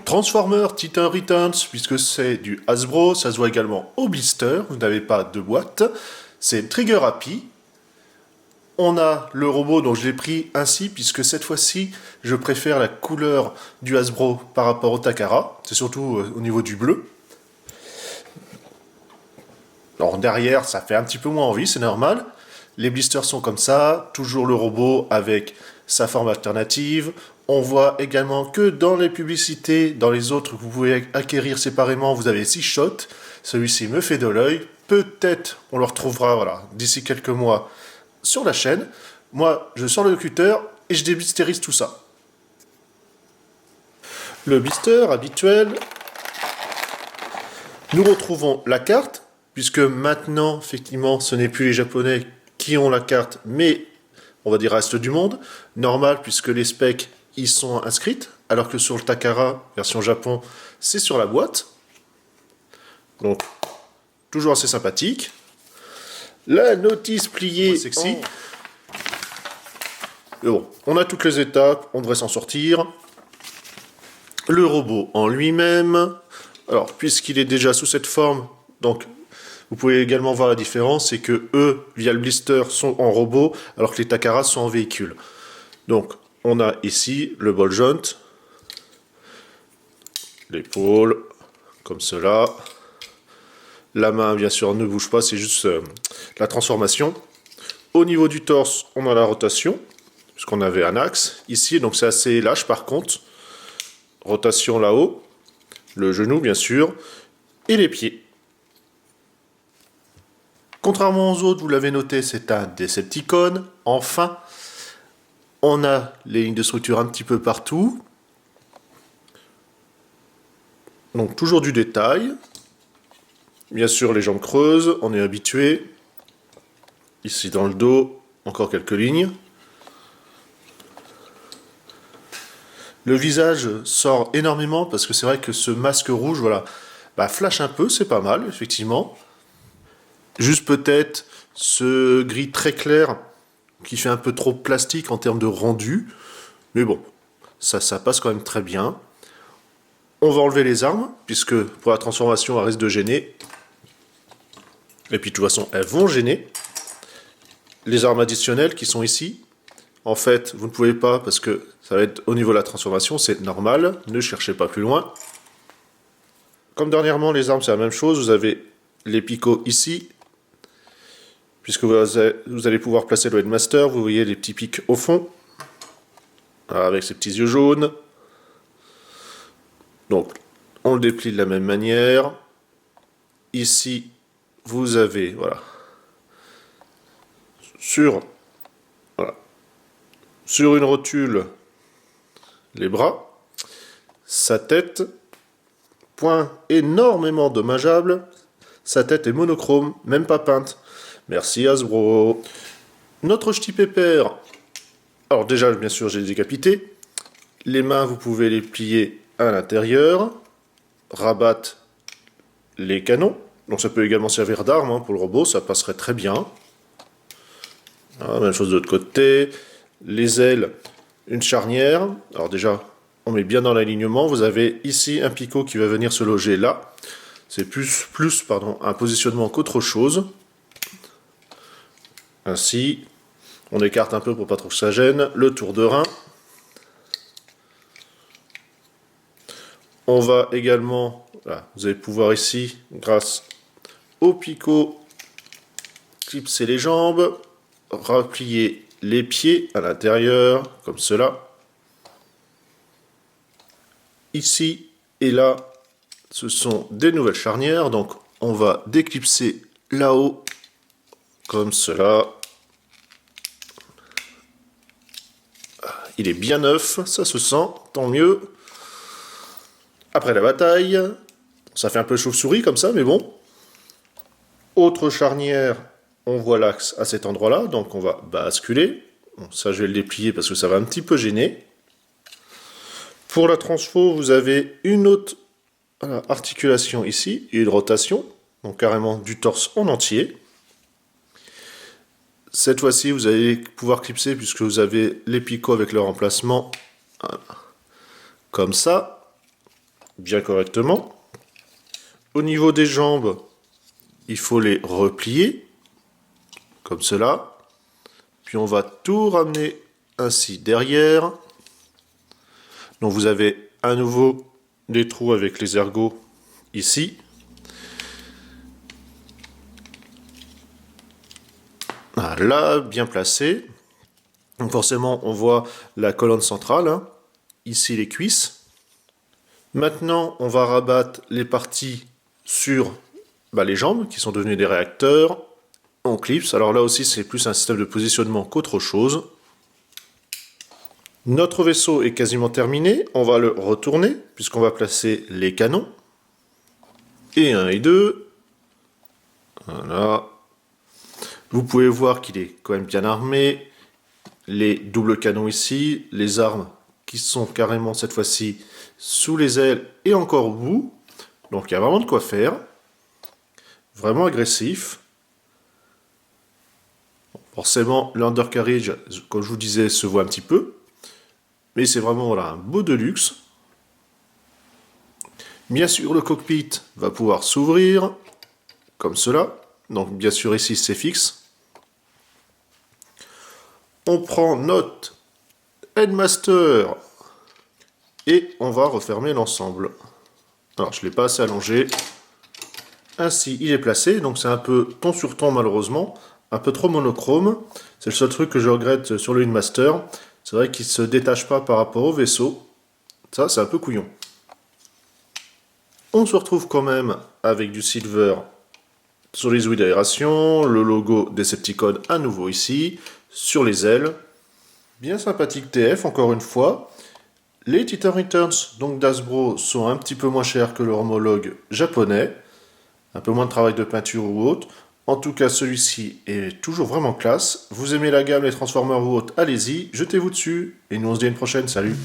Transformer Titan Returns, puisque c'est du Hasbro, ça se voit également au blister, vous n'avez pas de boîte. C'est Trigger Happy. On a le robot, donc je l'ai pris ainsi, puisque cette fois-ci, je préfère la couleur du Hasbro par rapport au Takara. C'est surtout au niveau du bleu. Alors derrière, ça fait un petit peu moins envie, c'est normal. Les blisters sont comme ça, toujours le robot avec sa forme alternative. On voit également que dans les publicités, dans les autres que vous pouvez acquérir séparément, vous avez 6 shots. Celui-ci me fait de l'œil. Peut-être on le retrouvera voilà, d'ici quelques mois sur la chaîne. Moi, je sors le cutter et je déblisterise tout ça. Le blister habituel. Nous retrouvons la carte, puisque maintenant, effectivement, ce n'est plus les Japonais qui ont la carte, mais on va dire reste du monde. Normal, puisque les specs y sont inscrites, alors que sur le Takara, version Japon, c'est sur la boîte. Donc, toujours assez sympathique. La notice pliée sexy. Mais bon, on a toutes les étapes, on devrait s'en sortir. Le robot en lui-même. Alors, puisqu'il est déjà sous cette forme, donc vous pouvez également voir la différence, c'est que eux, via le blister, sont en robot, alors que les Takara sont en véhicule. Donc, on a ici le ball joint, l'épaule, comme cela. La main, bien sûr, ne bouge pas, c'est juste la transformation. Au niveau du torse, on a la rotation, puisqu'on avait un axe ici, donc c'est assez lâche par contre. Rotation là-haut, le genou, bien sûr, et les pieds. Contrairement aux autres, vous l'avez noté, c'est un Decepticon. Enfin, on a les lignes de structure un petit peu partout. Donc toujours du détail. Bien sûr, les jambes creuses, on est habitué. Ici dans le dos, encore quelques lignes. Le visage sort énormément parce que c'est vrai que ce masque rouge, voilà, flash un peu, c'est pas mal, effectivement. Juste peut-être ce gris très clair qui fait un peu trop plastique en termes de rendu. Mais bon, ça passe quand même très bien. On va enlever les armes, puisque pour la transformation, elle risque de gêner. Et puis de toute façon, elles vont gêner. Les armes additionnelles qui sont ici, en fait, vous ne pouvez pas, parce que ça va être au niveau de la transformation, c'est normal, ne cherchez pas plus loin. Comme dernièrement, les armes, c'est la même chose, vous avez les picots ici, puisque vous allez pouvoir placer le Headmaster, vous voyez les petits pics au fond, avec ses petits yeux jaunes. Donc, on le déplie de la même manière. Ici, vous avez, voilà, sur une rotule, les bras, sa tête, point énormément dommageable, sa tête est monochrome, même pas peinte. Merci Hasbro. Notre ch'ti pépère, alors déjà, bien sûr, j'ai décapité. Les mains, vous pouvez les plier à l'intérieur, rabattre les canons. Donc ça peut également servir d'arme pour le robot, ça passerait très bien. Ah, même chose de l'autre côté. Les ailes, une charnière. Alors déjà, on met bien dans l'alignement. Vous avez ici un picot qui va venir se loger là. C'est plus un positionnement qu'autre chose. Ainsi, on écarte un peu pour pas trop que ça gêne. Le tour de rein. On va également, voilà, vous allez pouvoir ici, grâce au picot, clipser les jambes, replier les pieds à l'intérieur, comme cela. Ici et là, ce sont des nouvelles charnières, donc on va déclipser là-haut, comme cela. Il est bien neuf, ça se sent, tant mieux. Après la bataille, ça fait un peu chauve-souris comme ça, mais bon. Autre charnière, on voit l'axe à cet endroit-là, donc on va basculer. Bon, ça, je vais le déplier parce que ça va un petit peu gêner. Pour la transfo, vous avez une autre articulation ici, et une rotation, donc carrément du torse en entier. Cette fois-ci, vous allez pouvoir clipser puisque vous avez les picots avec leur emplacement. Voilà. Comme ça. bien correctement. Au niveau des jambes, il faut les replier, comme cela. Puis on va tout ramener ainsi derrière. Donc vous avez à nouveau des trous avec les ergots ici. Voilà, bien placé. Donc forcément, on voit la colonne centrale, hein. Ici les cuisses. Maintenant, on va rabattre les parties sur les jambes, qui sont devenues des réacteurs. On clipse. Alors là aussi, c'est plus un système de positionnement qu'autre chose. Notre vaisseau est quasiment terminé. On va le retourner, puisqu'on va placer les canons. Et 1 et 2. Voilà. Vous pouvez voir qu'il est quand même bien armé. Les doubles canons ici, les armes qui sont carrément cette fois-ci sous les ailes et encore au bout. Donc il y a vraiment de quoi faire. Vraiment agressif. Forcément, l'undercarriage, comme je vous disais, se voit un petit peu. Mais c'est vraiment voilà, un beau de luxe. Bien sûr, le cockpit va pouvoir s'ouvrir comme cela. Donc bien sûr ici c'est fixe. On prend notre Headmaster et on va refermer l'ensemble. Alors je ne l'ai pas assez allongé. Ainsi il est placé, donc c'est un peu ton sur ton malheureusement, un peu trop monochrome. C'est le seul truc que je regrette sur le Headmaster. C'est vrai qu'il ne se détache pas par rapport au vaisseau. Ça c'est un peu couillon. On se retrouve quand même avec du silver sur les ouïes d'aération, le logo Decepticon à nouveau ici, sur les ailes. Bien sympathique TF encore une fois. Les Titan Returns donc d'Hasbro sont un petit peu moins chers que leur homologue japonais. Un peu moins de travail de peinture ou autre. En tout cas celui-ci est toujours vraiment classe. Vous aimez la gamme, les Transformers ou autres, allez-y, jetez-vous dessus. Et nous on se dit à une prochaine, salut!